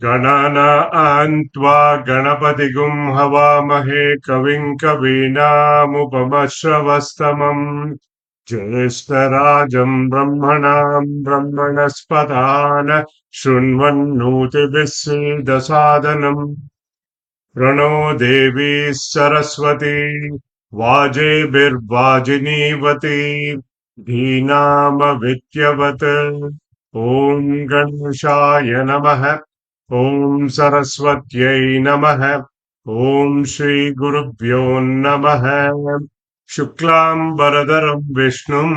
गणानां त्वा गणपतिगुं हवामहे कविं कवीनामुपमश्रवस्तमम् ज्येष्ठराजं ब्रह्मणां ब्रह्मणस्पदान शृण्वन्नोतिभिः सीदसादनम् प्रणो देवी सरस्वती वाजेभिर्वाजिनीवती धीनामविद्यवत् ॐ गणेशाय नमः ॐ सरस्वत्यै नमः ॐ श्रीगुरुभ्यो नमः शुक्लाम्बरधरं विष्णुं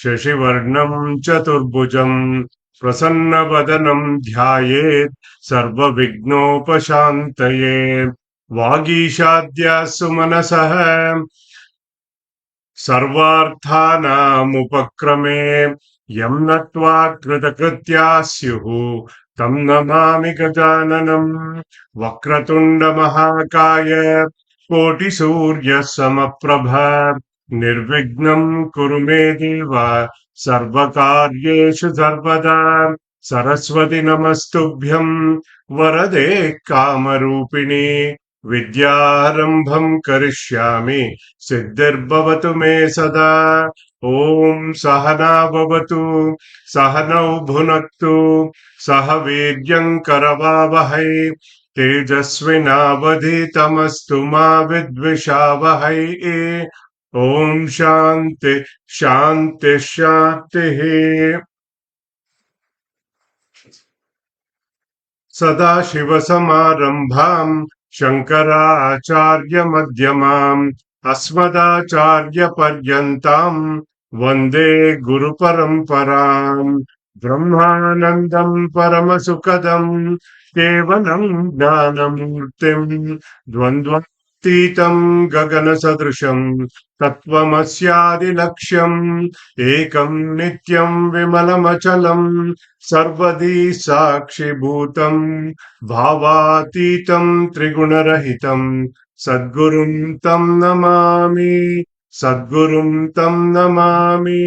शशिवर्णं चतुर्भुजं प्रसन्नवदनं ध्यायेत् सर्वविघ्नोपशान्तये वागीशाद्य सुमनसः सर्वार्थानामुपक्रमे यं नत्वा कृतकृत्या स्युः तं नमामि गजाननम् वक्रतुण्डमहाकाय कोटिसूर्यसमप्रभ निर्विघ्नं कुरु मे देव सर्वकार्येषु सर्वदा सरस्वति नमस्तुभ्यं वरदे कामरूपिणि विद्यारम्भं करिष्यामि सिद्धिर्भवतु मे सदा ॐ सहना भवतु सहनौ भुनक्तु सह वीर्यं करवावहै तेजस्विनावधीतमस्तु मा विद्विषावहै ॐ शान्ति शान्ति शान्तिः सदाशिवसमारम्भाम् शङ्कराचार्यमध्यमाम् अस्मदाचार्यपर्यन्ताम् वन्दे गुरुपरम्पराम् ब्रह्मानन्दम् परमसुखदम् केवलम् ज्ञानमूर्तिम् द्वन्द्वातीतम् गगनसदृशम् तत्त्वमस्यादिलक्ष्यम् एकम् नित्यम् विमलमचलम् सर्वदी साक्षिभूतम् भावातीतम् त्रिगुणरहितम् सद्गुरुं तं नमामि सद्गुरुं तं नमामि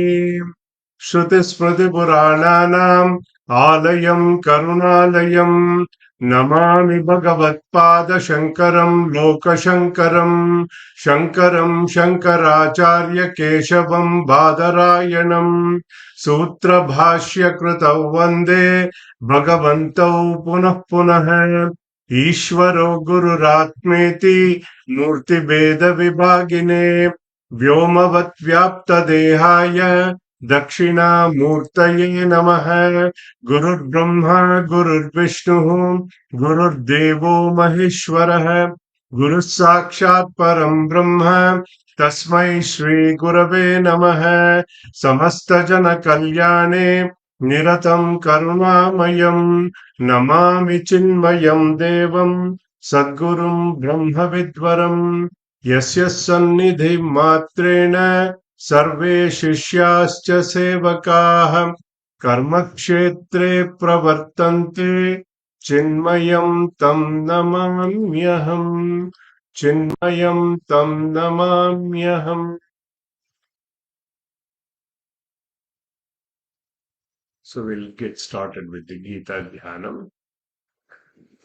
श्रुतिस्मृतिपुराणानाम् आलयम् करुणालयम् नमामि भगवत्पादशङ्करम् लोकशङ्करम् शङ्करम् शङ्कराचार्य केशवम् बादरायणम् सूत्रभाष्यकृतौ वन्दे भगवन्तौ पुनः पुनः ईश्वरो गुरुरात्मेति मूर्तिभेदविभागिने व्योमवद्व्याप्तदेहाय दक्षिणामूर्तये नमः गुरुर्ब्रह्मा गुरुर्विष्णुः गुरुर्देवो महेश्वरः गुरुः साक्षात् परं ब्रह्म तस्मै श्रीगुरवे नमः समस्तजनकल्याणे निरतं करुणामयं नमामि चिन्मयं देवं सद्गुरुं ब्रह्मविद्वरं यस्य सन्निधिं मात्रेण सर्वे शिष्याश्च सेवकाः कर्मक्षेत्रे प्रवर्तन्ते चिन्मयं तं नमाम्यहम् चिन्मयं तं नमाम्यहम्. So we'll get started with the Gita Dhyanam.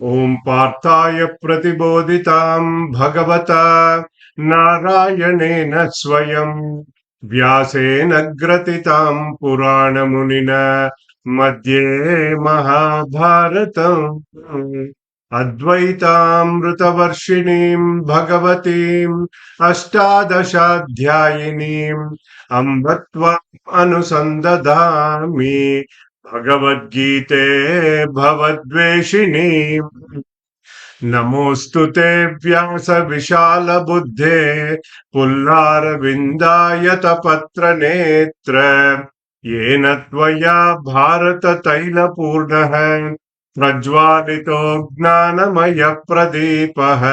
Om Parthaya Pratibodhitam Bhagavata Narayanena Swayam Vyasena Gratitam Purana Munina Madhye Mahabharatam Advaitamrutavarshinim Bhagavatim Ashtadashadhyayinim Ambatva Anusandadami Bhagavad Gītā Bhavadveshinim नमोस्तुते व्यास विशाल बुद्धे पुल्लार विंदायत पत्र नेत्र येन त्वया भारत तैल पूर्णः प्रज्वालितो ज्ञानमय प्रदीपः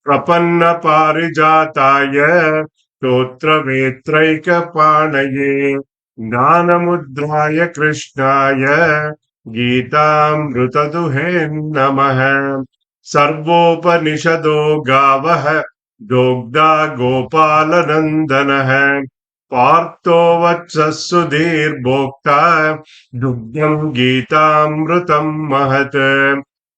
प्रपन्न पारिजाताय स्तोत्रवेत्रैकपाणये ज्ञानमुद्राय कृष्णाय गीतामृतदुहे नमः सर्वोपनिषदो गावः दोग्धा गोपालनन्दनः पार्थो वत्सः सुधीर्भोक्ता दुग्धं गीतामृतं महत्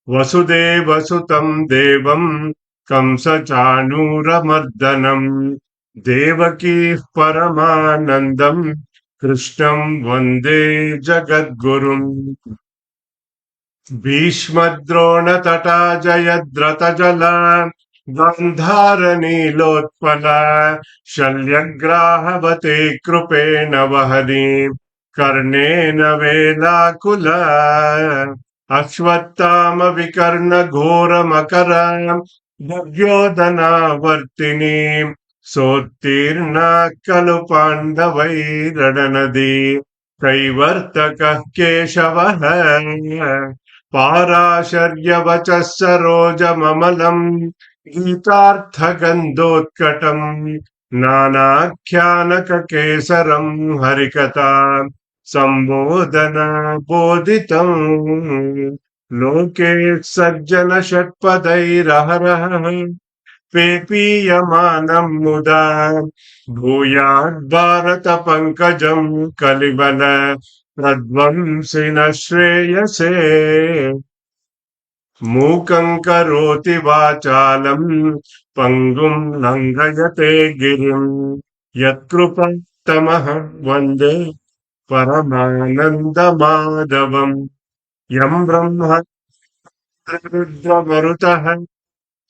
Vasudevasutam Devam Kamsachanuramardanam Devaki Paramanandam Krishnam Vande Jagadgurum Bhishmadrona Jayadratha Jala Gandhara Nilotpala Shalyagrahavate Krupena Vahani Karnena Velakula Ashwattama Vikarna Ghora Makara Duryodhana Vartini Sotirna Kalupandavai Radanadi Kaivartaka Keshavaha पाराशर्यवचः सरोजममलम् गीतार्थगन्धोत्कटम् नानाख्यानककेसरम् हरिकथा सम्बोधन बोधितम् लोके सज्जन षट्पदैरहरः पेपीयमानम् मुदा भूयाद् पङ्कजम् कलिबल प्रध्वंसिन श्रेयसे मूकम् करोति वाचालम् पङ्गुम् लङ्घयते गिरिम् यत्कृपतमः वन्दे परमानन्दमाधवम् यम् ब्रह्मा रुद्रमरुतः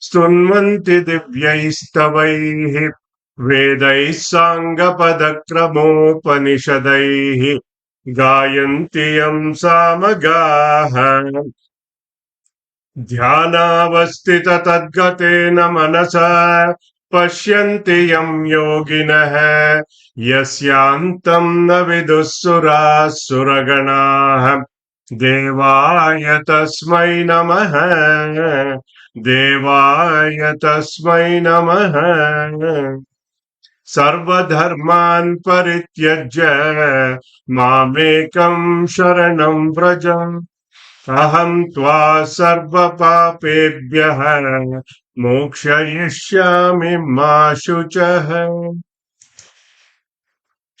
स्तुन्वन्ति दिव्यैस्तवैः वेदैः साङ्गपदक्रमोपनिषदैः गायन्ति यम् सामगाः ध्यानावस्थिततद्गतेन मनसा पश्यन्ति यम् योगिनः यस्यान्तम् न विदुः सुराः सुरगणाः देवाय तस्मै नमः देवाय तस्मै नमः सर्वधर्मान् परित्यज्य मामेकम् शरणम् व्रज अहम् त्वा सर्वपापेभ्यः मोक्षयिष्यामि मा शुचः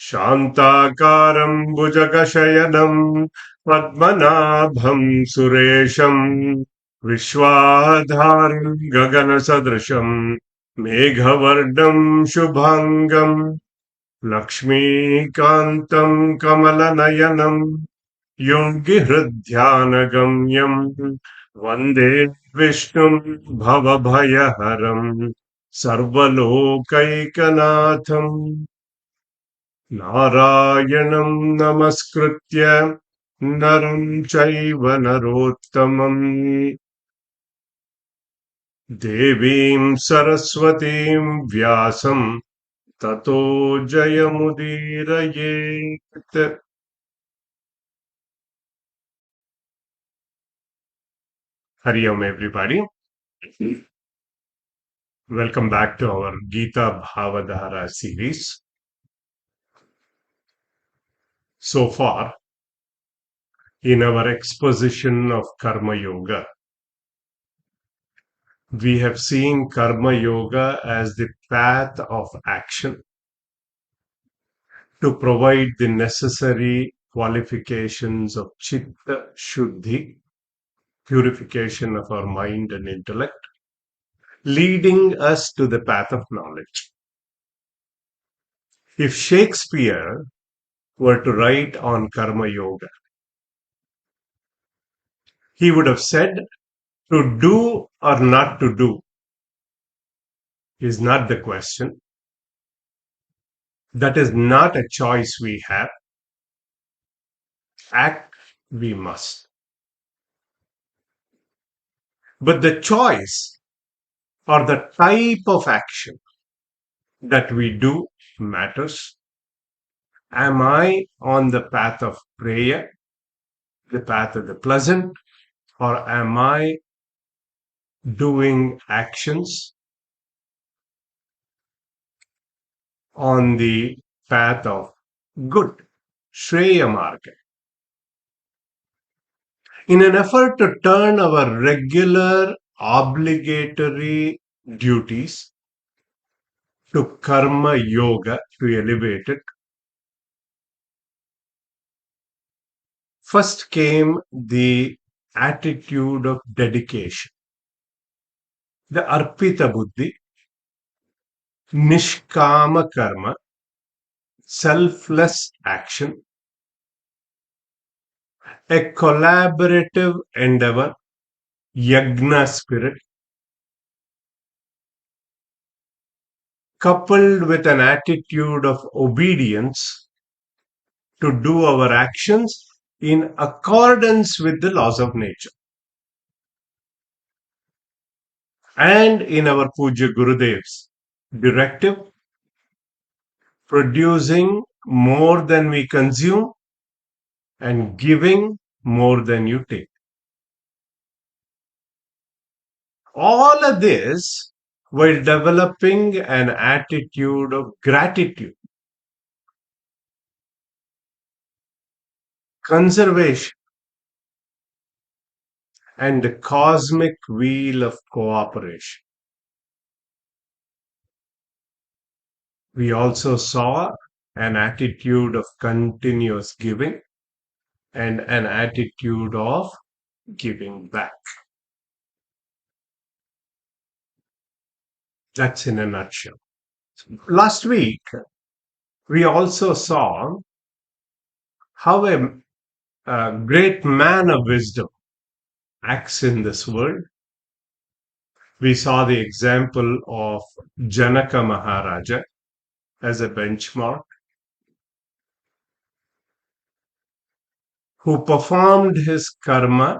शान्ताकारम् भुजगशयनम् पद्मनाभम् सुरेशम् विश्वाधारम् गगनसदृशम् मेघवर्णम् शुभाङ्गम् लक्ष्मीकान्तम् कमलनयनम् योगिहृद्ध्यानगम्यम् वन्दे विष्णुम् भवभयहरम् सर्वलोकैकनाथम् नारायणम् नमस्कृत्य नरम् चैव नरोत्तमम् देवीम् सरस्वतीम् व्यासम् ततो जयमुदीरयेत्। Hari Om everybody. Welcome back to our Gita Bhāva Dhārā series. So far, in our exposition of Karma Yoga, we have seen Karma Yoga as the path of action to provide the necessary qualifications of Chitta Shuddhi, purification of our mind and intellect, leading us to the path of knowledge. If Shakespeare were to write on Karma Yoga, he would have said, to do or not to do is not the question. That is not a choice we have. Act we must. But the choice or the type of action that we do matters. Am I on the path of prayer, the path of the pleasant, or am I doing actions on the path of good, Shreya Marga? In an effort to turn our regular obligatory duties to Karma Yoga, to elevate it, first came the attitude of dedication. The Arpita Buddhi, Nishkama Karma, selfless action, a collaborative endeavor, Yagna spirit, coupled with an attitude of obedience to do our actions in accordance with the laws of nature. And in our Puja Gurudev's directive, producing more than we consume and giving more than you take. All of this while developing an attitude of gratitude, conservation, and the cosmic wheel of cooperation. We also saw an attitude of continuous giving and an attitude of giving back. That's in a nutshell. Last week, we also saw how a great man of wisdom acts in this world. We saw the example of Janaka Maharaja as a benchmark, who performed his karma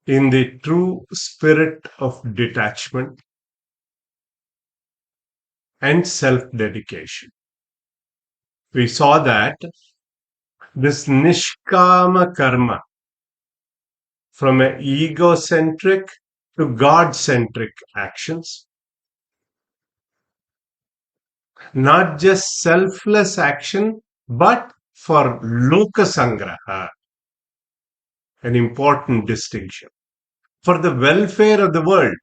in the true spirit of detachment and self-dedication. We saw that this nishkama karma, from an egocentric to God-centric actions, not just selfless action, but for loka sangraha, an important distinction, for the welfare of the world,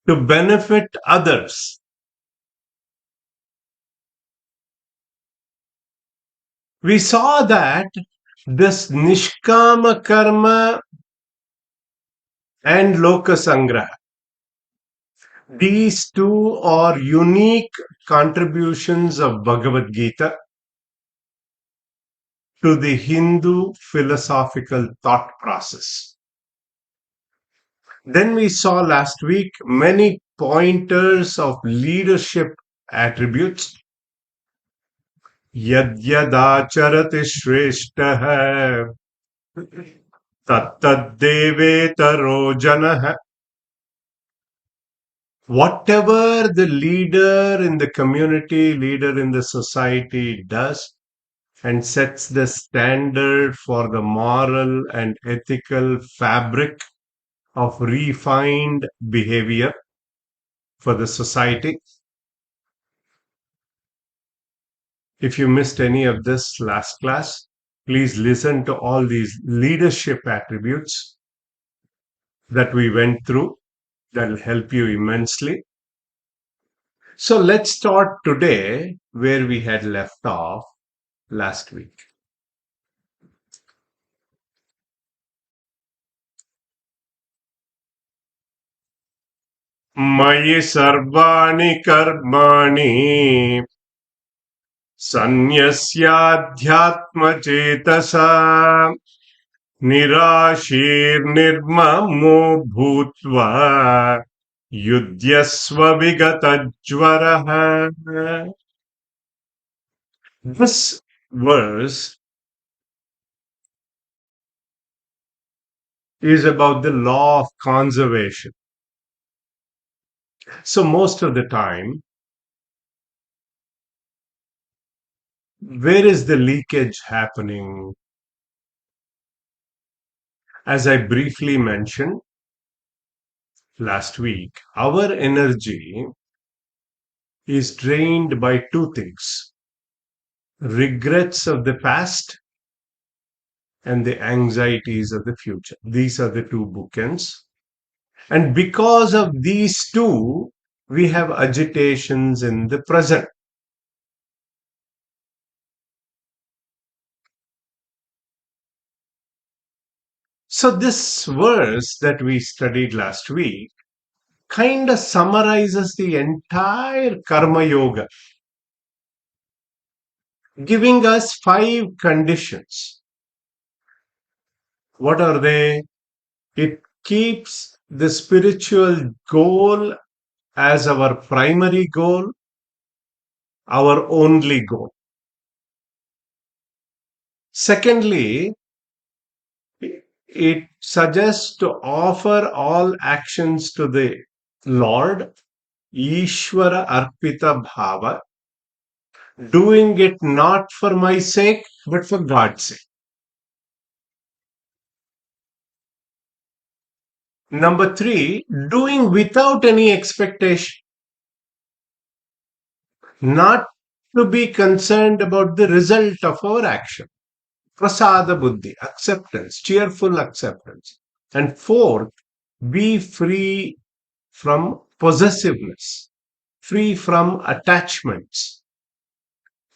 to benefit others. We saw that this nishkama karma and loka sangraha, these two are unique contributions of Bhagavad Gita to the Hindu philosophical thought process. Then we saw last week many pointers of leadership attributes. Yadyadacharati shreshtaha tattaddevetaro janah. Whatever the leader in the community, leader in the society does and sets the standard for the moral and ethical fabric of refined behavior for the society. If you missed any of this last class, please listen to all these leadership attributes that we went through. That will help you immensely. So let's start today where we had left off last week. Mayi sarvani karmani sanyasya chetasa nirashirnirmamo bhutva yudhyasva vigatajvaraha. This verse is about the law of conservation. So most of the time, where is the leakage happening? As I briefly mentioned last week, our energy is drained by two things: regrets of the past and the anxieties of the future. These are the two bookends. And because of these two, we have agitations in the present. So, this verse that we studied last week kind of summarizes the entire Karma Yoga, giving us 5 conditions. What are they? It keeps the spiritual goal as our primary goal, our only goal. Secondly, it suggests to offer all actions to the Lord, Ishvara Arpita Bhava, doing it not for my sake, but for God's sake. Number 3, doing without any expectation, not to be concerned about the result of our action. Prasada Buddhi, acceptance, cheerful acceptance. And 4th, be free from possessiveness, free from attachments.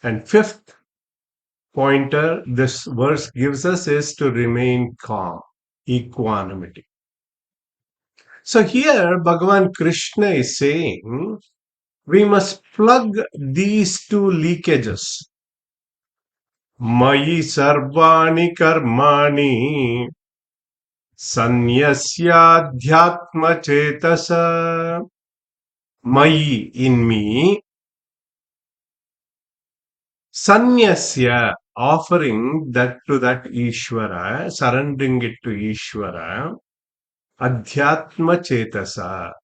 And 5th pointer this verse gives us is to remain calm, equanimity. So here Bhagavan Krishna is saying we must plug these 2 leakages. Mayi sarvani karmani sanyasya chetasa. Mayi, in me. Sanyasya, offering that to that Ishvara, surrendering it to Ishvara. Adhyatma chetasa,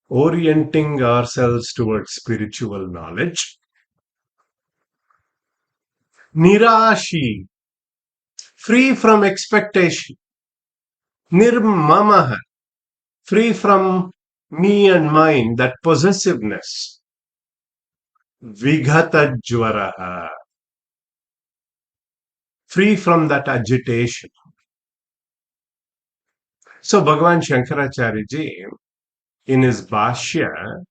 orienting ourselves towards spiritual knowledge. Nirashi, free from expectation. Nirmamaha, free from me and mine, that possessiveness. Vighatajvaraha, free from that agitation. So Bhagavan Śaṅkara ji in his Bhāṣya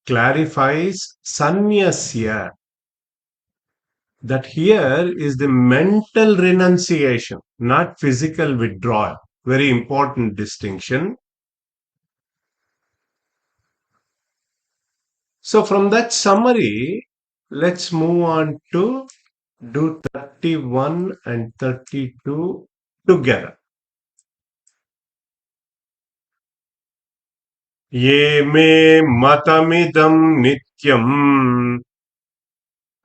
clarifies sanyasya, that here is the mental renunciation, not physical withdrawal. Very important distinction. So from that summary, let's move on to do 31 and 32 together. Ye me matamidam nityam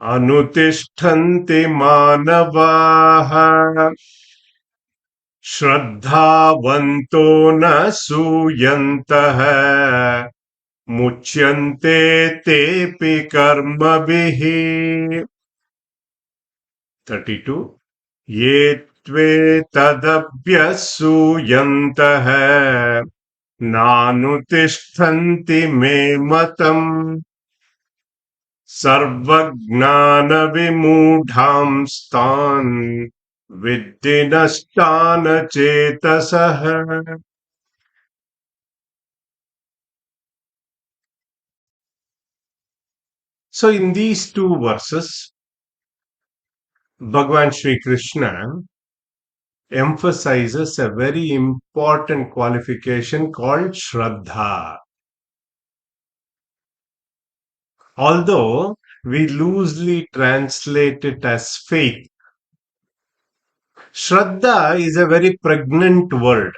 anutishtanti manavaha shraddhavanto na suyantah muchyante tepi karmabhihi. 32. Ye tve tadabhyasuyantah nanutishtanti me matam sarvagnana vimudhamstan viddinasthana chetasah. So in these 2 verses, Bhagavan Sri Krishna emphasizes a very important qualification called Shraddha. Although we loosely translate it as faith, Shraddha is a very pregnant word.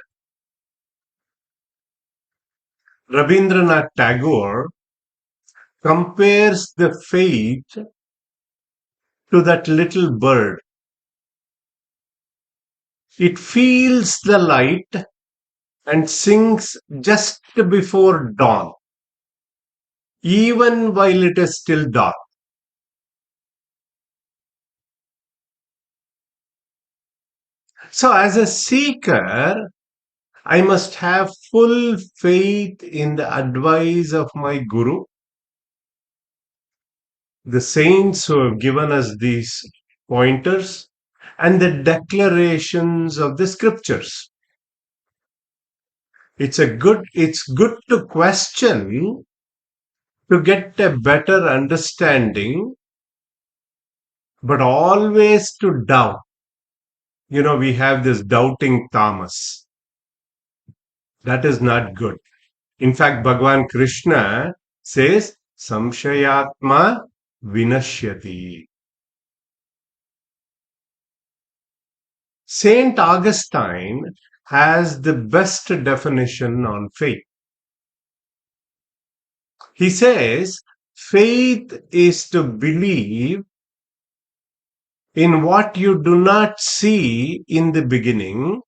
Rabindranath Tagore compares the faith to that little bird. It feels the light and sings just before dawn, even while it is still dark. So as a seeker, I must have full faith in the advice of my Guru, the saints who have given us these pointers, and the declarations of the scriptures. It's good to question to get a better understanding, but always to doubt. We have this doubting Thomas. That is not good. In fact, Bhagavan Krishna says, Samshayatma Vinashyati. Saint Augustine has the best definition on faith. He says, faith is to believe in what you do not see in the beginning,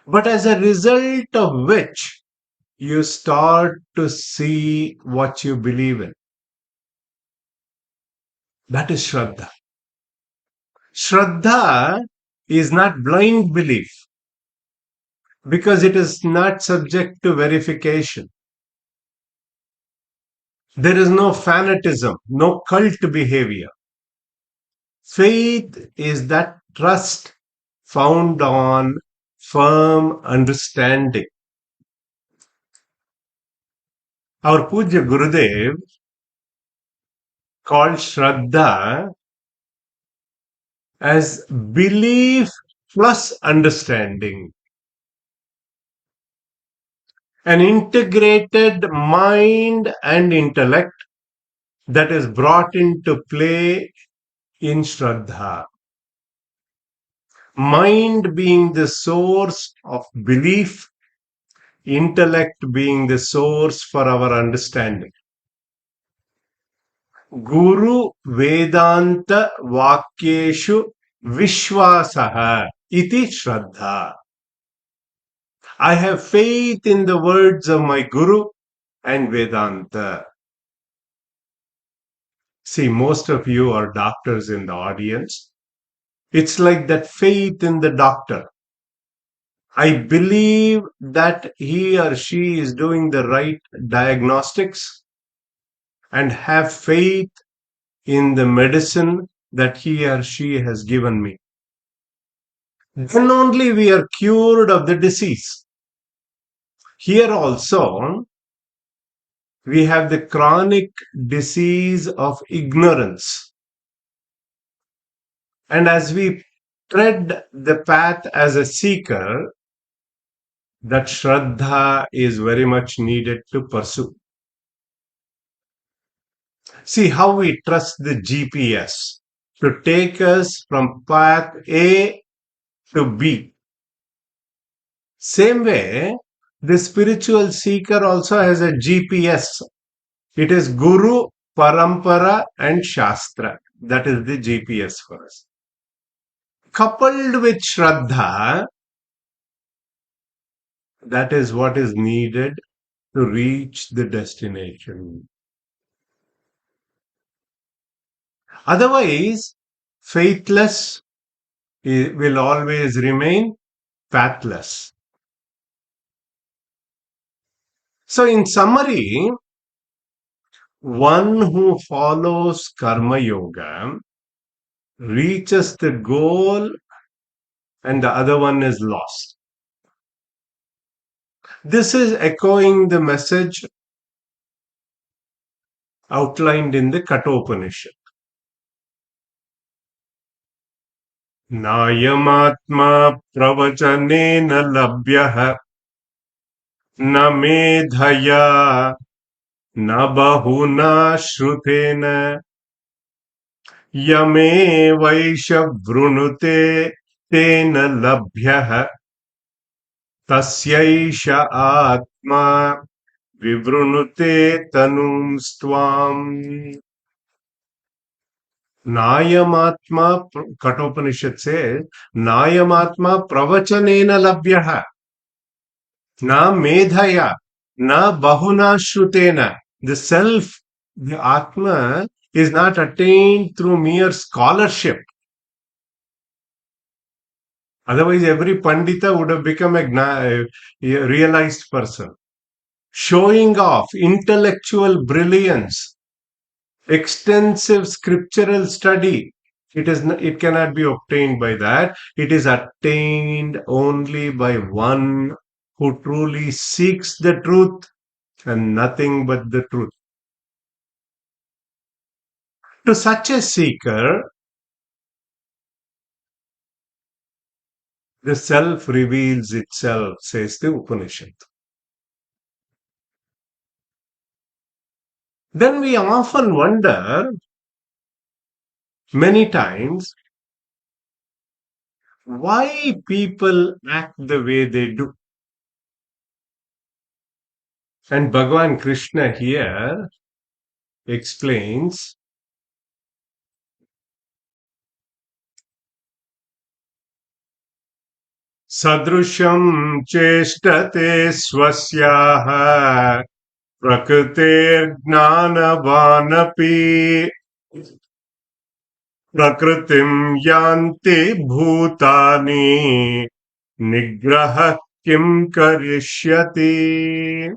but as a result of which you start to see what you believe in. That is Shraddha. Shraddha is not blind belief because it is not subject to verification. There is no fanatism, no cult behavior. Faith is that trust found on firm understanding. Our Puja Gurudev called Shraddha as belief plus understanding. An integrated mind and intellect that is brought into play in Shraddha. Mind being the source of belief, intellect being the source for our understanding. Guru Vedanta Vakyeshu Vishwasaha iti Shraddha. I have faith in the words of my Guru and Vedanta. See, most of you are doctors in the audience. It's like that faith in the doctor. I believe that he or she is doing the right diagnostics and have faith in the medicine that he or she has given me. Then only we are cured of the disease. Here also, we have the chronic disease of ignorance. And as we tread the path as a seeker, that Shraddha is very much needed to pursue. See how we trust the GPS to take us from path A to B. Same way, the spiritual seeker also has a GPS. It is Guru, Parampara, and Shastra. That is the GPS for us. Coupled with Shraddha, that is what is needed to reach the destination. Otherwise, faithless will always remain pathless. So, in summary, one who follows Karma Yoga reaches the goal and the other one is lost. This is echoing the message outlined in the Kathopanishad. Nayamatma pravachanena labhyah na medhaya na bahuna shrutena yame vaisha vrunute tena labhyah tasyaisha atma vivrunute tanum stvam. Nayamatma, Kathopanishad says, Nayamatma pravachanena labhyaha, na medhaya, na bahuna shrutena. The self, the Atma, is not attained through mere scholarship. Otherwise, every Pandita would have become a realized person. Showing off intellectual brilliance, extensive scriptural study. It cannot be obtained by that. It is attained only by one who truly seeks the truth and nothing but the truth. To such a seeker, The self reveals itself, says the Upanishad. Then we often wonder, many times, why people act the way they do. And Bhagavan Krishna here explains, Sadrusham cheshtate swasyaha prakritir gnanavanapi prakritim yanti bhutani nigraha kim karishyati.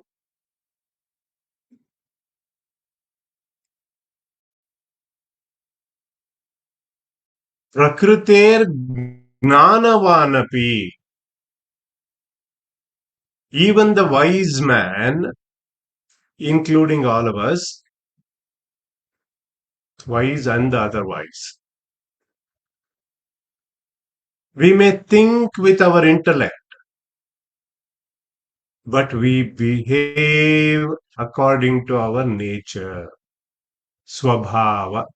Prakritir gnanavanapi. Even the wise man, including all of us, wise and the otherwise, we may think with our intellect, but we behave according to our nature, swabhava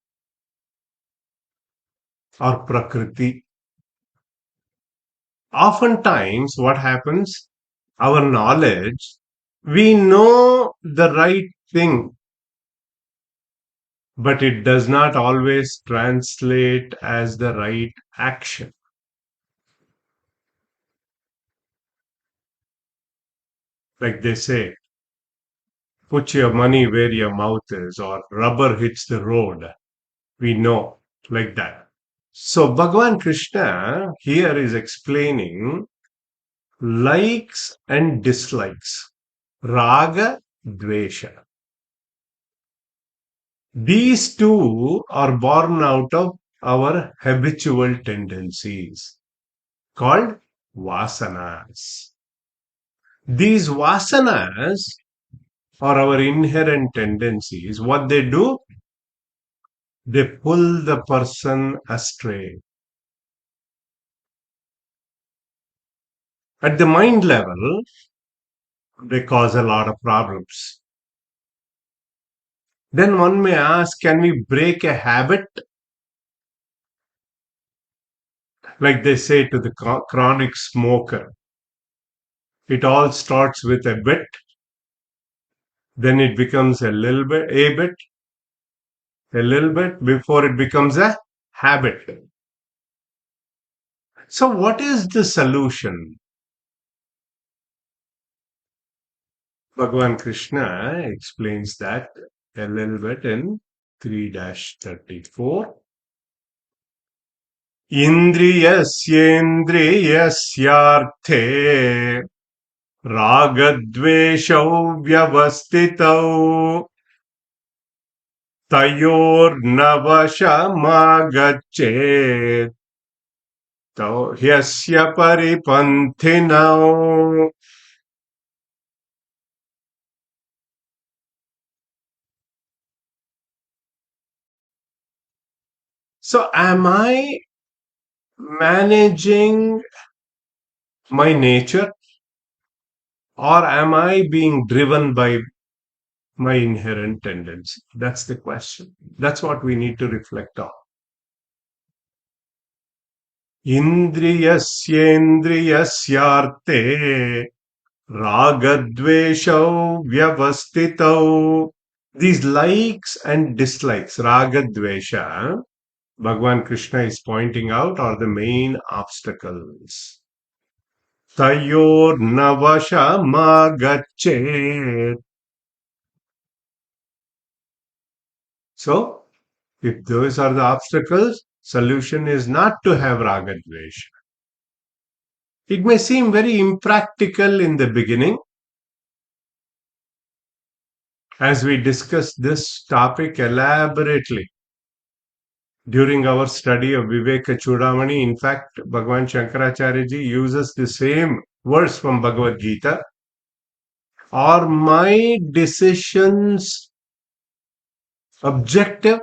or prakriti. Oftentimes, what happens? Our knowledge, we know the right thing, but it does not always translate as the right action. Like they say, put your money where your mouth is, or rubber hits the road. We know, like that. So, Bhagavan Krishna here is explaining likes and dislikes, raga, dvesha. These two are born out of our habitual tendencies called vasanas. These vasanas are our inherent tendencies. What they do? They pull the person astray. At the mind level, they cause a lot of problems. Then one may ask, can we break a habit? Like they say to the chronic smoker, it all starts with a bit, then it becomes a little bit, a little bit before it becomes a habit. So, what is the solution? Bhagavan Krishna explains that a little bit in 3-34. Indriyasyendriyasyarthe ragadveshau vyavastitau tayornavashamagachet tau hyasya paripanthinau. So, am I managing my nature, or am I being driven by my inherent tendency? That's the question. That's what we need to reflect on. Indriyasyendriyasyarte ragadveshau vyavastitau. These likes and dislikes, ragadvesha, Bhagavan Krishna is pointing out, are the main obstacles. Tayor navasha magachet. So, if those are the obstacles, solution is not to have raga dvesha. It may seem very impractical in the beginning. As we discuss this topic elaborately during our study of Viveka Chudamani, in fact, Bhagavan Śaṅkara uses the same verse from Bhagavad Gita. Are my decisions objective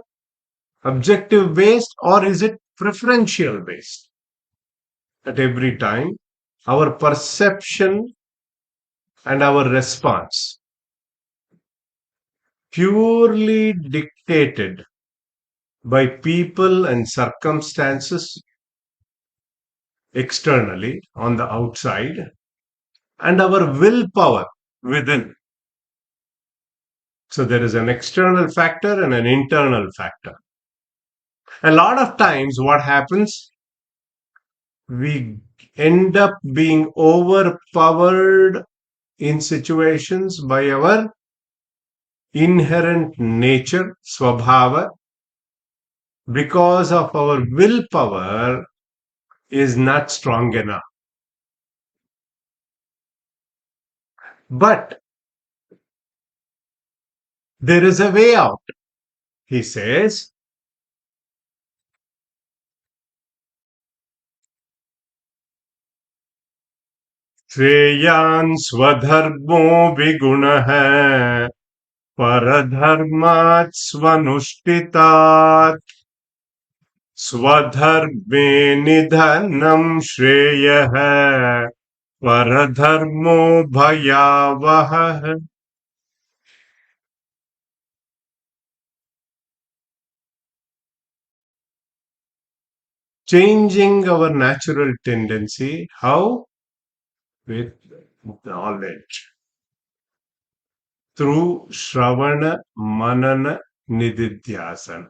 based, or is it preferential based? at every time, our perception and our response purely dictated by people and circumstances externally on the outside and our willpower within. So there is an external factor and an internal factor. A lot of times, what happens, we end up being overpowered in situations by our inherent nature, swabhava, because of our willpower is not strong enough. But there is a way out. He says, श्रेयान् स्वधर्मो विगुणः परधर्मात् स्वनुष्ठितात् स्वधर्मे निधनं श्रेयः परधर्मो भयावहः. Changing our natural tendency. How? With knowledge. Through Shravana, Manana, Nididhyasana.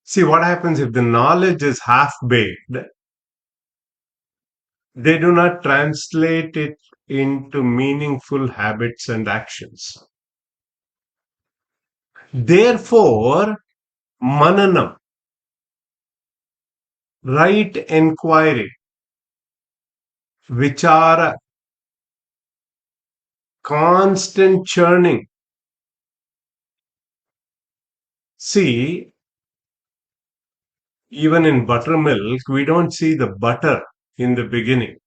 See what happens if the knowledge is half-baked. They do not translate it into meaningful habits and actions. Therefore, Mananam, right inquiry, Vichara, constant churning. See, even in buttermilk, we don't see the butter in the beginning.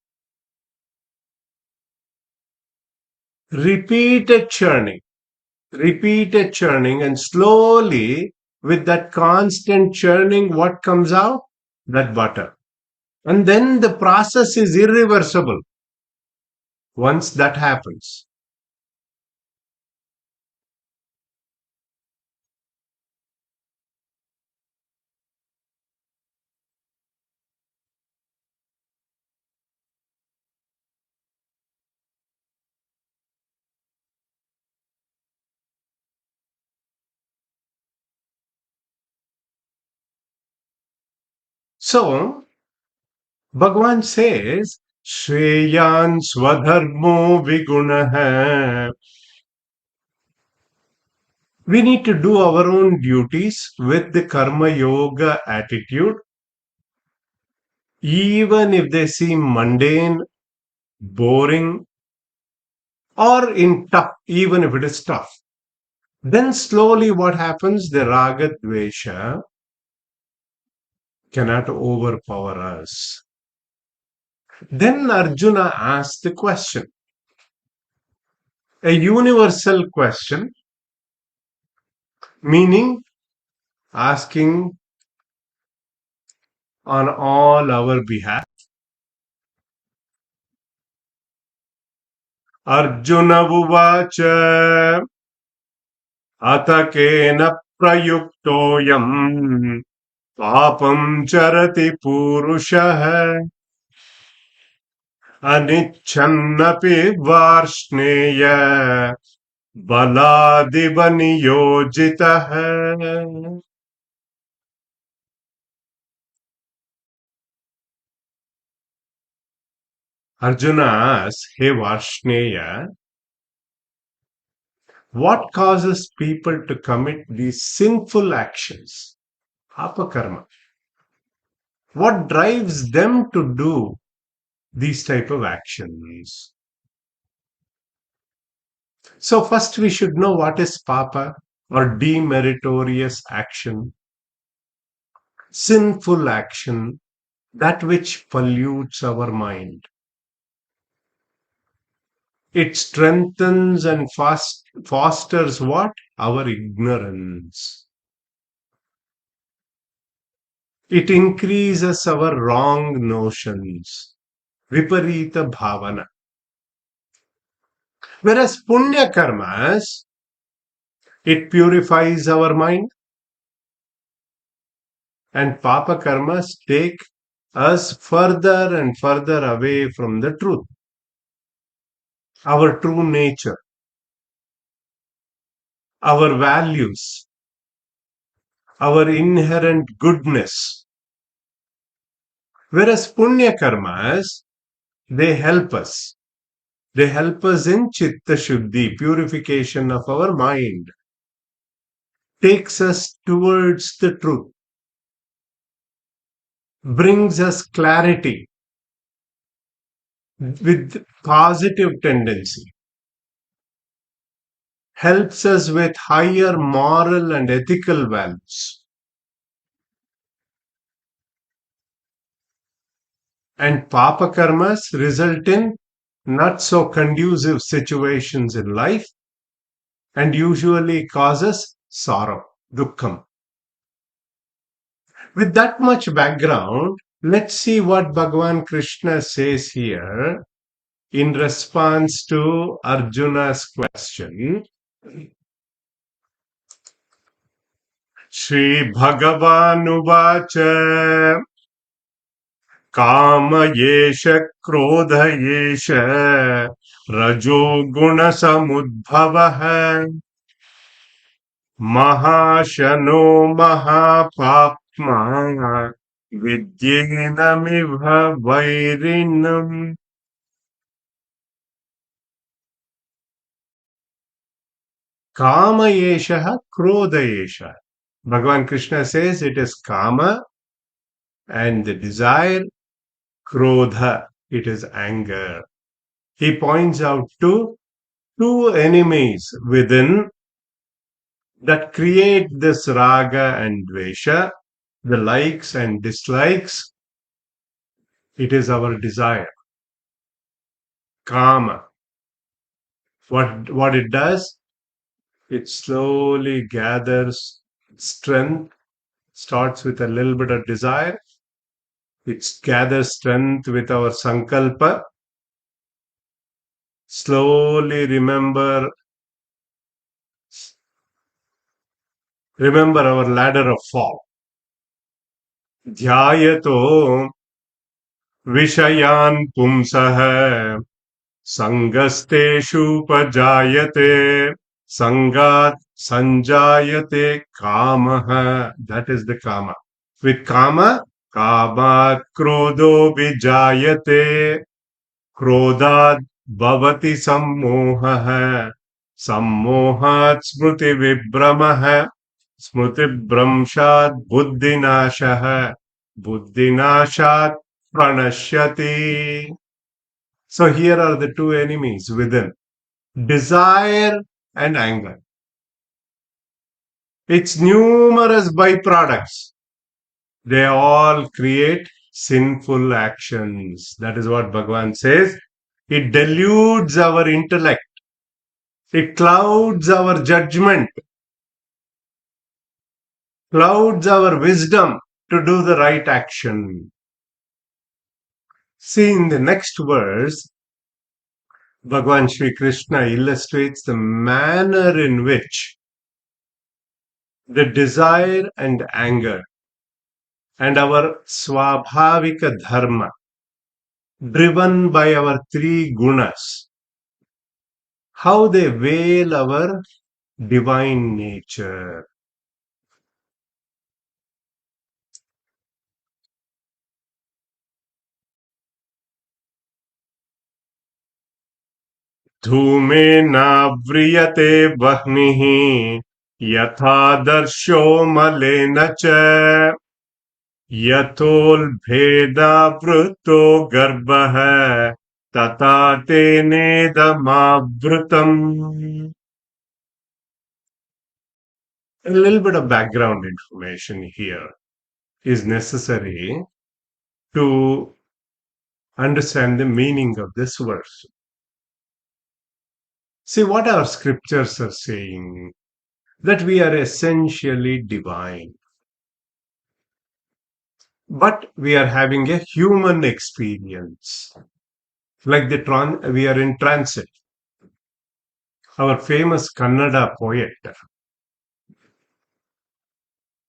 Repeated churning, and slowly, with that constant churning, what comes out? That butter. And then the process is irreversible once that happens. So, Bhagavan says, Shreyan Swadharmo Vigunaha. We need to do our own duties with the Karma Yoga attitude, even if they seem mundane, boring, or in tough, even if it is tough. Then slowly what happens? The Raga Dvesha cannot overpower us. Then Arjuna asked the question, a universal question, meaning asking on all our behalf. Arjuna Uvacha Atakena Prayuktoyam Papam Charati Purushaha Anichannapi Varshneya Baladiva Niyojitaha. Arjuna asks, Hey Varshneya, what causes people to commit these sinful actions? Apakarma. What drives them to do these type of actions? So first we should know what is papa or demeritorious action, sinful action, that which pollutes our mind. It strengthens and fosters what? Our ignorance. It increases our wrong notions, viparita bhavana. Whereas punya karmas, it purifies our mind, and papa karmas take us further and further away from the truth, our true nature, our values, our inherent goodness. Whereas punya karmas, they help us. They help us in chitta shuddhi, purification of our mind, takes us towards the truth, brings us clarity with positive tendency, helps us with higher moral and ethical values. And papa karmas result in not so conducive situations in life and usually causes sorrow, dukkham. With that much background, let's see what Bhagavan Krishna says here in response to Arjuna's question. Shri Bhagavanuvacha Kama Yesha Krodha Yesha Rajo Guna Samudbhavaha Mahashano Mahapapma Vidyenamiva Vairinam. Kama Yesha Krodha Yesha. Bhagavan Krishna says it is Kama and the desire, Krodha, it is anger. He points out to two enemies within that create this raga and dvesha, the likes and dislikes. It is our desire, kama. What it does, it slowly gathers strength, starts with a little bit of desire. It gathers strength with our sankalpa. Slowly remember our ladder of fall. Dhyayato Vishayan Pumsah Sangasteshu Pajayate Sangat Sanjayate Kamaha. That is the kama. With kama, kamat krodho vijayate Krodhat bhavati sammohah Sammohat smriti vibramah Smriti bramshat buddhinashah Buddhinashat pranashyati. So here are the two enemies within, desire and anger. Its numerous byproducts, they all create sinful actions. That is what Bhagavan says. It deludes our intellect. It clouds our judgment, clouds our wisdom to do the right action. See, in the next verse, Bhagavan Sri Krishna illustrates the manner in which the desire and anger and our swabhavika dharma, driven by our three gunas, how they veil our divine nature. Dhumenāvriyate vahnihi yatha darsho malena cha yatol bheda vrutto garbha tata tene damavrutam. A little bit of background information here is necessary to understand the meaning of this verse. See what our scriptures are saying, that we are essentially divine. but we are having a human experience. Like we are in transit. Our famous Kannada poet,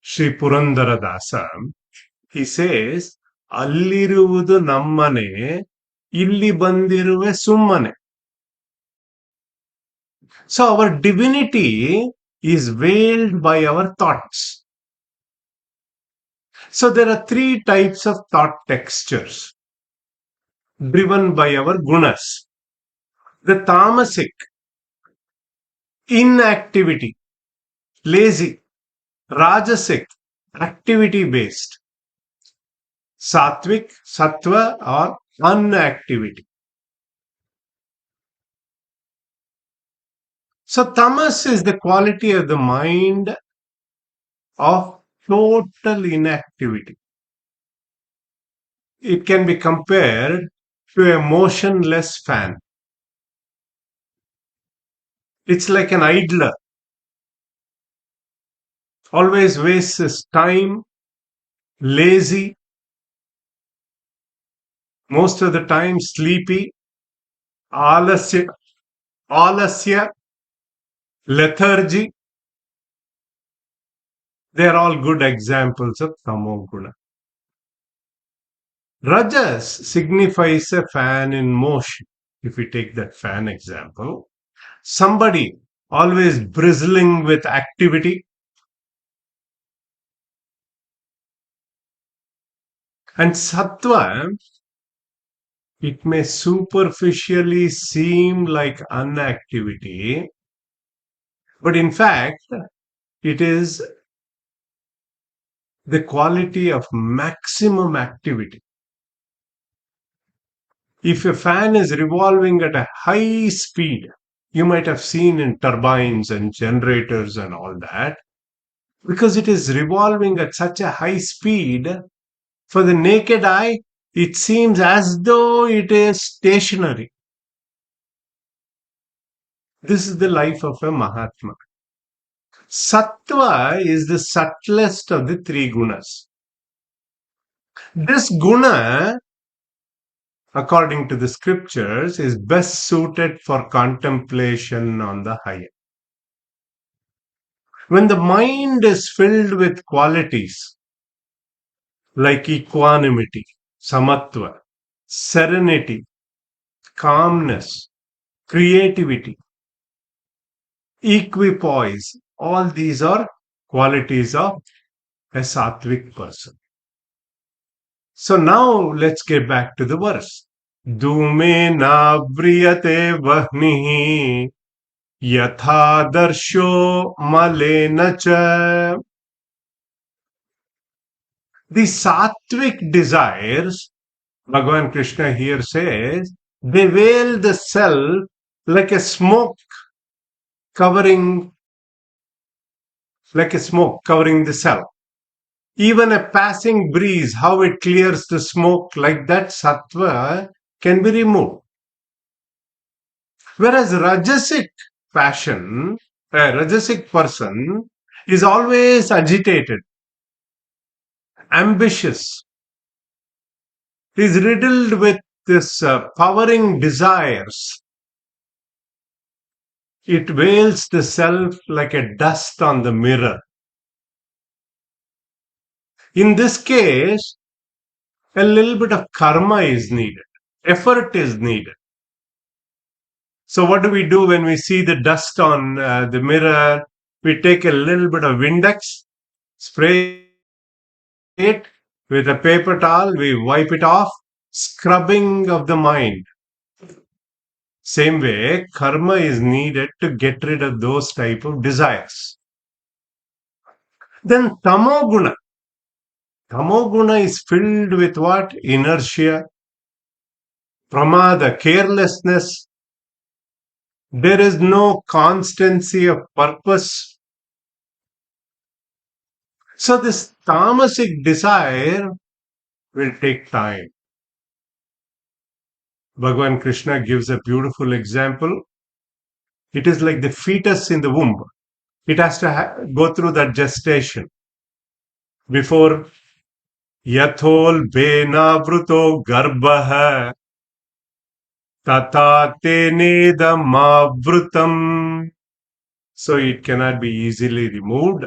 Sri Purandara Dasa, he says, Alliruvudu nammane, illi bandiruve summane. So our divinity is veiled by our thoughts. So there are three types of thought textures driven by our gunas. The tamasic, inactivity, lazy; rajasic, activity based; sattvic, sattva, or unactivity. So tamas is the quality of the mind of total inactivity. It can be compared to a motionless fan. It's like an idler, always wastes his time, lazy, most of the time sleepy, alasya, alasya, lethargy. They are all good examples of tamoguna. Rajas signifies a fan in motion. If we take that fan example, somebody always bristling with activity, and sattva, it may superficially seem like inactivity, but in fact, it is the quality of maximum activity. If a fan is revolving at a high speed, you might have seen in turbines and generators and all that, because it is revolving at such a high speed, for the naked eye, it seems as though it is stationary. This is the life of a Mahatma. Sattva is the subtlest of the three gunas. This guna, according to the scriptures, is best suited for contemplation on the higher. When the mind is filled with qualities like equanimity, samatva, serenity, calmness, creativity, equipoise, all these are qualities of a sattvic person. So now let's get back to the verse. Dhume na vriyate vahnihi yatha darsho malena cha. The sattvic desires, Bhagavan Krishna here says, they veil the self like a smoke covering the self. Even a passing breeze, how it clears the smoke, like that sattva can be removed. Whereas rajasic passion, a rajasic person is always agitated, ambitious, is riddled with this powering desires. It veils the self like a dust on the mirror. In this case, a little bit of karma is needed, effort is needed. So, what do we do when we see the dust on the mirror? We take a little bit of Windex, spray it with a paper towel, we wipe it off, scrubbing of the mind. Same way, karma is needed to get rid of those type of desires. Then tamoguna. Tamoguna is filled with what? Inertia, pramada, carelessness. There is no constancy of purpose. So this tamasic desire will take time. Bhagavan Krishna gives a beautiful example. It is like the fetus in the womb. It has to go through that gestation before Yatholbena garbha tata tenedamavrutam. So it cannot be easily removed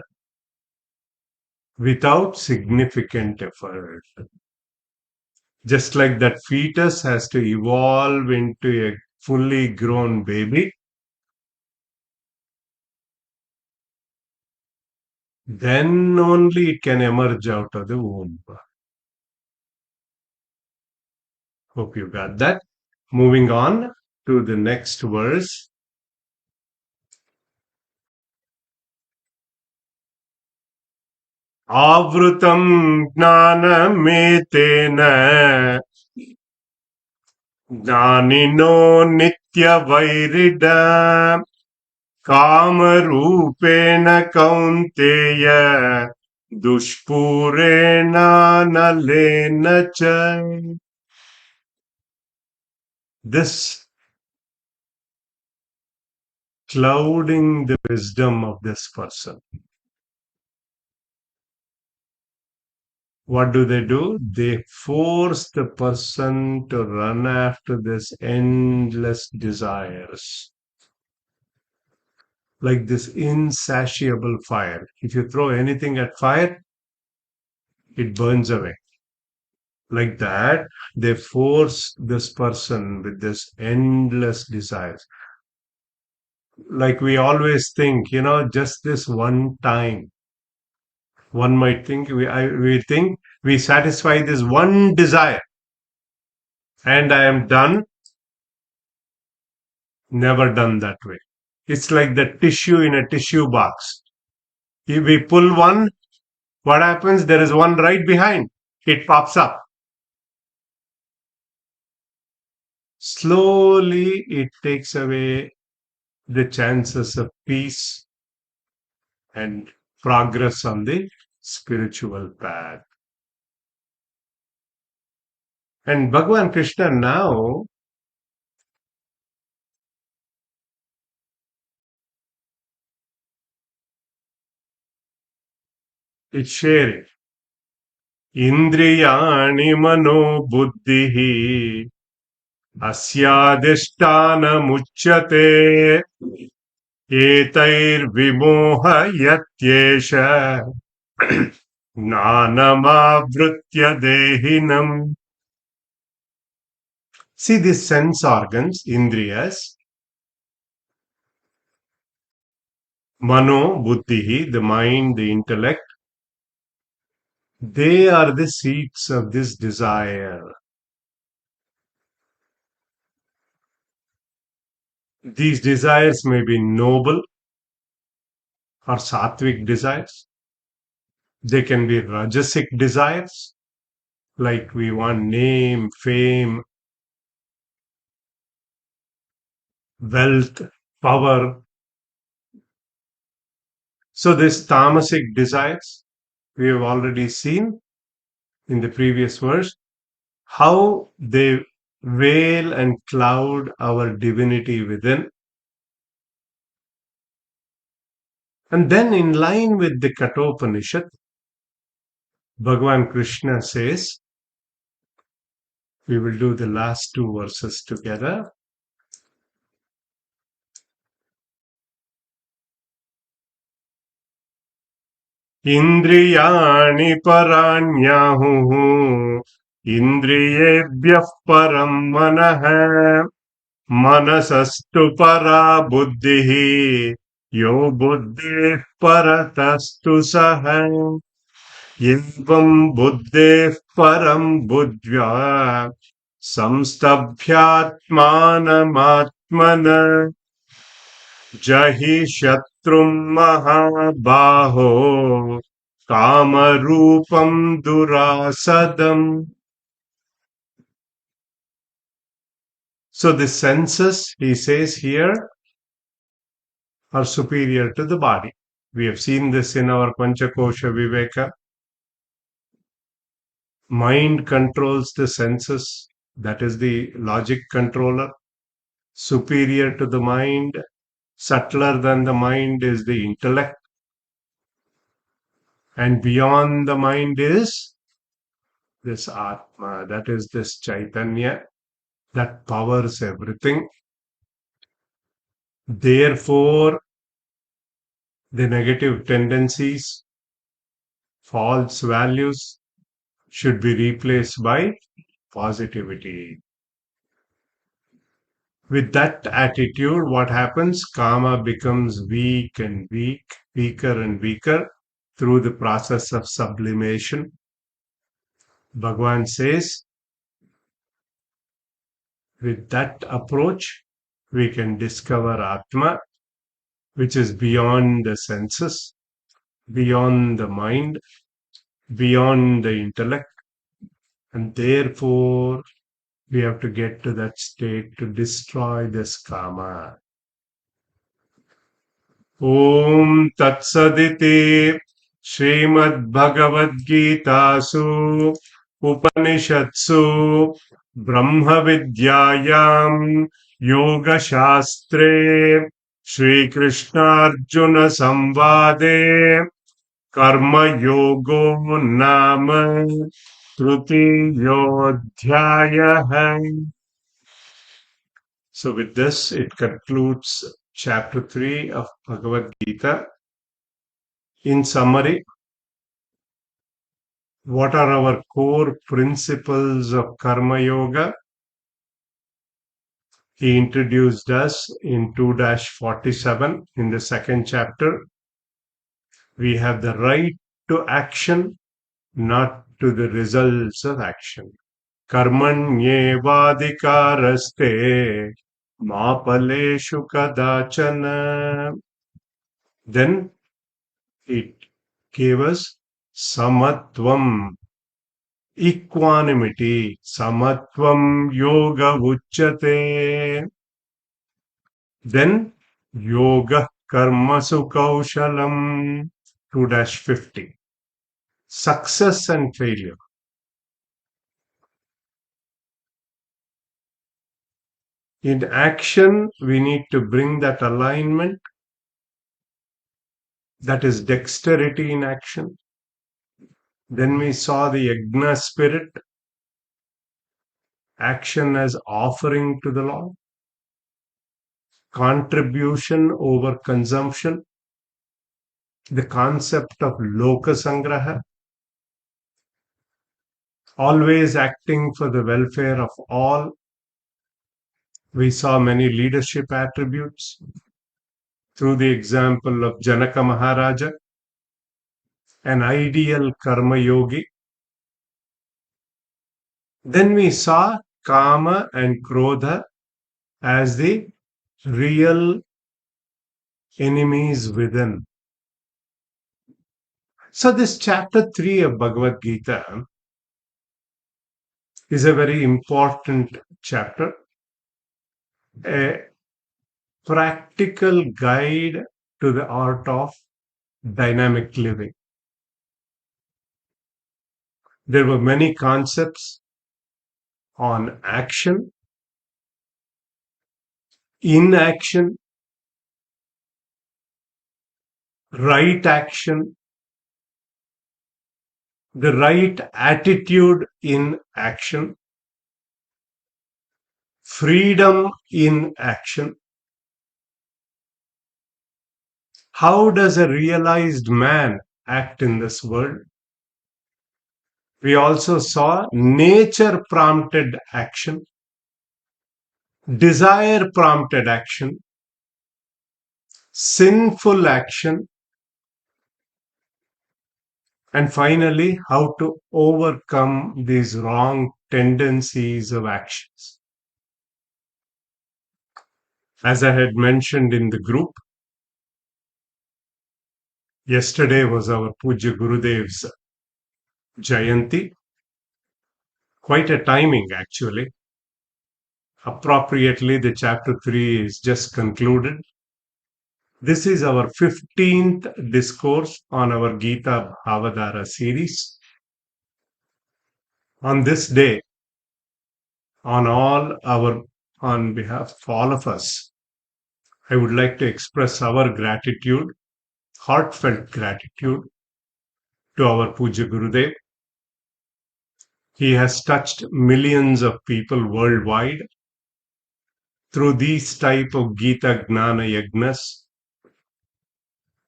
without significant effort. Just like that fetus has to evolve into a fully grown baby, then only it can emerge out of the womb. Hope you got that. Moving on to the next verse. Avrutam jnanametena jnanino nityavairida kamarupena kaunteya dushpurena nalena cha. This clouding the wisdom of this person. What do? They force the person to run after this endless desires. Like this insatiable fire. If you throw anything at fire, it burns away. Like that, they force this person with this endless desires. Like we always think, just this one time. One might think we think we satisfy this one desire and I am done. Never done that way. It's like the tissue in a tissue box. If we pull one, what happens? There is one right behind. It pops up. Slowly, it takes away the chances of peace and progress on the spiritual path. And Bhagavan Krishna now is sharing. Indriyani mano buddhihi अस्याधिष्ठानमुच्यते एतैर्विमोहयत्येष ज्ञानमावृत्य देहिनम्. See these sense organs, indriyas, mano, buddhihi, the mind, the intellect, they are the seats of this desire. These desires may be noble or sattvic desires. They can be rajasic desires, like we want name, fame, wealth, power. So this tamasic desires, we have already seen in the previous verse, how they veil and cloud our divinity within. And then in line with the Kathopanishad, Bhagavan Krishna says, we will do the last two verses together. Indriyani paranyahu indriyebhyah param manah manasastu para buddhihi yo buddhi paratastu saha evam buddhi param buddhya samstabhyatmanamatmana jahi shatrum mahabaho kamarupam durasadam. So the senses, he says here, are superior to the body. We have seen this in our Panchakosha Viveka. Mind controls the senses. That is the logic controller. Superior to the mind, subtler than the mind is the intellect. And beyond the mind is this Atma, that is this Chaitanya that powers everything. Therefore, the negative tendencies, false values should be replaced by positivity. With that attitude, what happens? Karma becomes weak and weak, weaker and weaker through the process of sublimation. Bhagavan says, with that approach, we can discover Atma, which is beyond the senses, beyond the mind, beyond the intellect, and therefore we have to get to that state to destroy this karma. Om Tat Saditi Śrīmad Bhagavad Gītāsu Upanishadsu Brahma Vidyayam Yoga Shastre Shri Krishna Arjuna Samvade Karma Yogo Nama Trutiyodhyaya. So with this, it concludes chapter 3 of Bhagavad Gita. In summary, what are our core principles of Karma Yoga? He introduced us in 2-47 in the second chapter. We have the right to action, not to the results of action. Karmanyevadhikaraste ma paleshu kadachana. Then it gave us samatvam, equanimity. Samatvam yoga uchyate. Then yoga karmasu kaushalam. 2-50. Success and failure. In action, we need to bring that alignment. That is dexterity in action. Then we saw the yajna spirit, action as offering to the Lord, contribution over consumption, the concept of loka sangraha, always acting for the welfare of all. We saw many leadership attributes through the example of Janaka Maharaja, an ideal karma yogi. Then we saw Kama and Krodha as the real enemies within. So this chapter 3 of Bhagavad Gita is a very important chapter, a practical guide to the art of dynamic living. There were many concepts on action, inaction, right action, the right attitude in action, freedom in action. How does a realized man act in this world? We also saw nature prompted action, desire prompted action, sinful action, and finally, how to overcome these wrong tendencies of actions. As I had mentioned in the group, yesterday was our Puja Gurudev's Jayanti. Quite a timing, actually. Appropriately, the chapter 3 is just concluded. This is our 15th discourse on our Gita Bhāva Dhārā series. On this day, on behalf of all of us, I would like to express our gratitude, heartfelt gratitude to our Puja Gurudev. He has touched millions of people worldwide through these type of Gita Gnana Yagnas.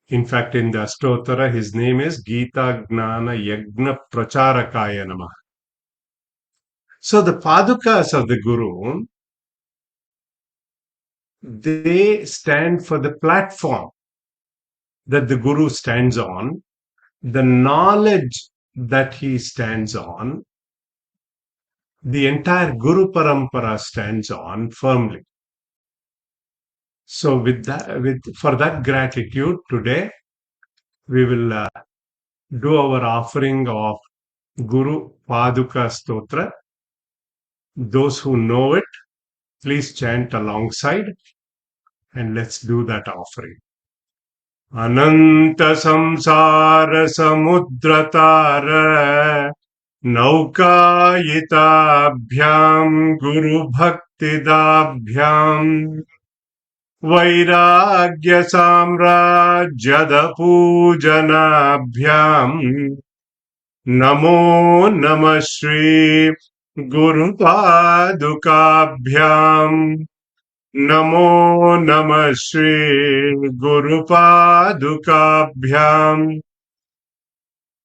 In fact, in the Stotra, his name is Gita Gnana Yagna Pracharakaya Namah. So the Padukas of the Guru, they stand for the platform that the Guru stands on, the knowledge that he stands on, the entire Guru Parampara stands on firmly. So for that gratitude today, we will do our offering of Guru Paduka Stotra. Those who know it, please chant alongside and let's do that offering. Ananta samsara samudratara naukayitabhyam guru bhaktidabhyam vairagya samrajyada pujanabhyam namo namah shri guru padukabhyam namo namah shri guru padukabhyam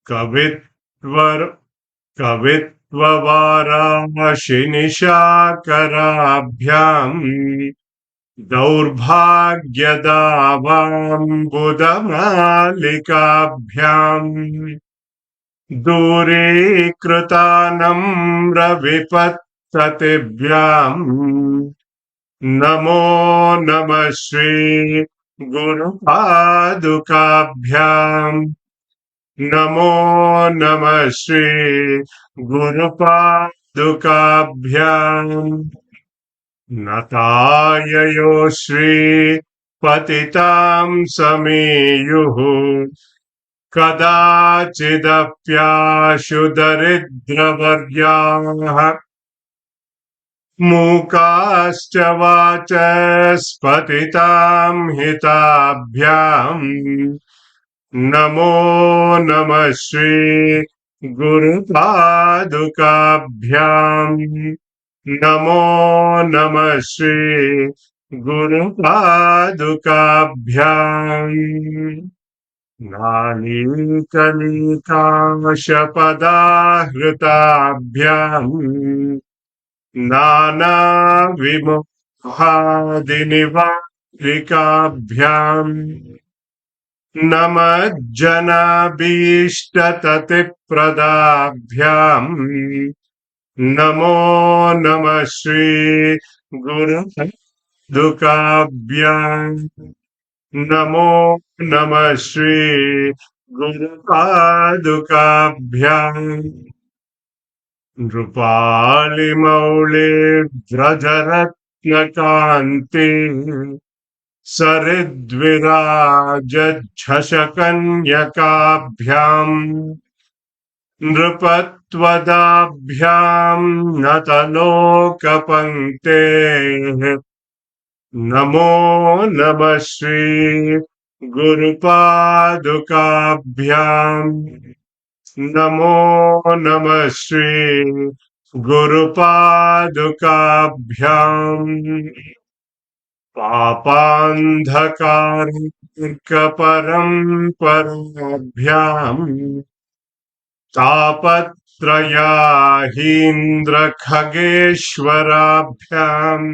kavitvavarashinishakarabhyam daurbhagyadavam buddhamalikabhyam दूरीकृतानं रविपत्ततिभ्याम् नमो नमः श्री गुरुपादुकाभ्याम् नमो नमः श्री गुरुपादुकाभ्याम् नताययो श्री पतितां समेयुः कदाचिदप्याशु दरिद्रवर्याः मूकाश्च वाचस्पतितां हिताभ्याम् नमो नमः श्री गुरुपादुकाभ्याम् नमो नमः श्री गुरुपादुकाभ्याम् नानीकनिकाशपदाहृताभ्याम् नानाविमोहादिनिवारिकाभ्याम् नमज्जनाभीष्टततिप्रदाभ्याम् नमो नमः श्री गुरुपादुकाभ्याम् नमो नमः श्री गुरुपादुकाभ्याम् नृपालिमौले व्रजरत्नकान्ति सरिद्विराजच्छशकन्यकाभ्याम् नृपत्वदाभ्याम् नतलोकपङ्क्तेः नमो नमः श्री गुरुपादुकाभ्याम् नमो नमः श्री गुरुपादुकाभ्याम् पापान्धकारकपरम्पराभ्याम् तापत्रयाहीन्द्रखगेश्वराभ्याम्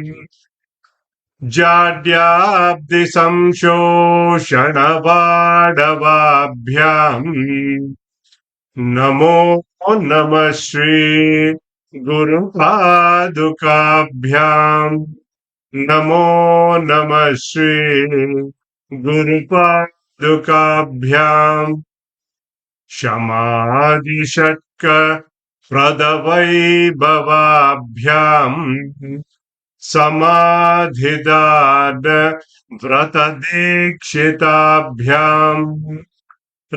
जाड्याब्धि संशोषणवाडवाभ्याम् नमो नमः श्री गुरुपादुकाभ्याम् नमो नमः श्री गुरुपादुकाभ्याम् क्षमादिषट्क प्रदवैभवाभ्याम् समाधिदाद व्रतदीक्षिताभ्याम्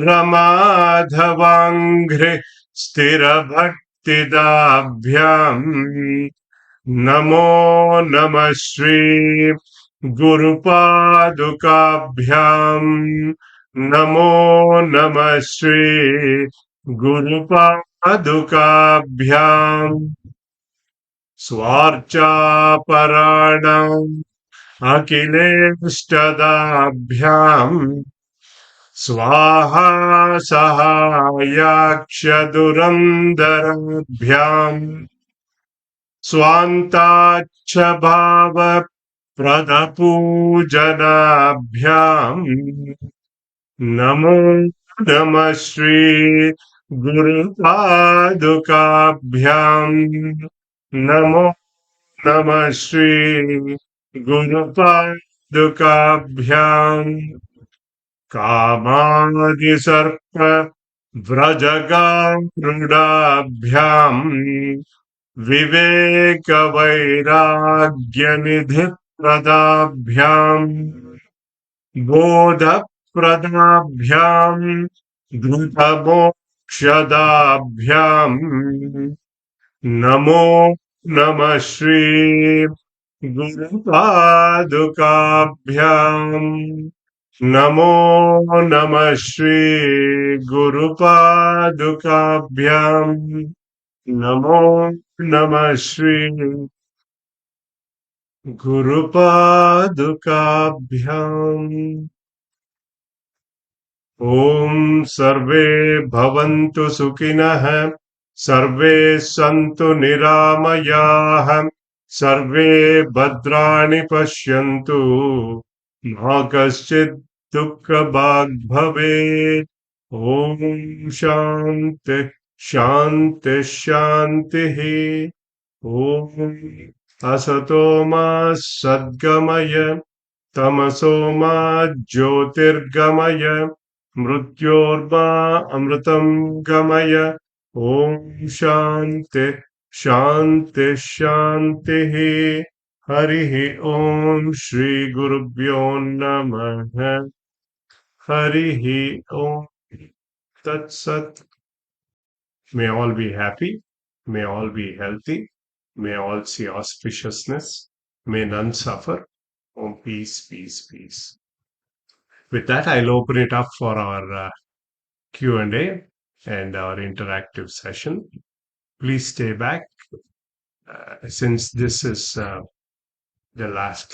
रमाधवाङ्घ्रि स्थिरभक्तिदाभ्याम् नमो नमः श्री गुरुपादुकाभ्याम् नमो नमः श्री गुरुपादुकाभ्याम् पादुकाभ्याम् स्वार्चापराणाम् अखिलेष्टदाभ्याम् स्वाहा सहायाक्षदुरन्दराभ्याम् स्वान्ताच्च भावप्रदपूजनाभ्याम् नमो नमः श्री गुरुपादुकाभ्याम् नमो नमः श्री गुरुपादुकाभ्याम् कामादिसर्प व्रजगारुडाभ्याम् विवेकवैराग्यनिधिप्रदाभ्याम् बोधप्रदाभ्याम् धृतमोक्षदाभ्याम् नमो नमः श्री गुरुपादुकाभ्याम् नमो नमः श्री गुरुपादुकाभ्याम् नमो नमः श्री गुरुपादुकाभ्याम् ॐ सर्वे भवन्तु सुखिनः सर्वे सन्तु निरामयाः सर्वे भद्राणि पश्यन्तु मा कश्चित् दुःखभाग् भवेत् ॐ शान्ति शान्ति शान्तिः ॐ असतो मा सद्गमय तमसो मा ज्योतिर्गमय मृत्योर्मा अमृतं गमय ॐ शान्ति शान्ति शान्तिः हरिः ॐ श्रीगुरुभ्यो नमः हरिः ॐ तत्सत् May all be happy, may all be healthy, may all see auspiciousness, may none suffer. Oh, peace, peace, peace. With that, I'll open it up for our Q&A and our interactive session. Please stay back since this is the last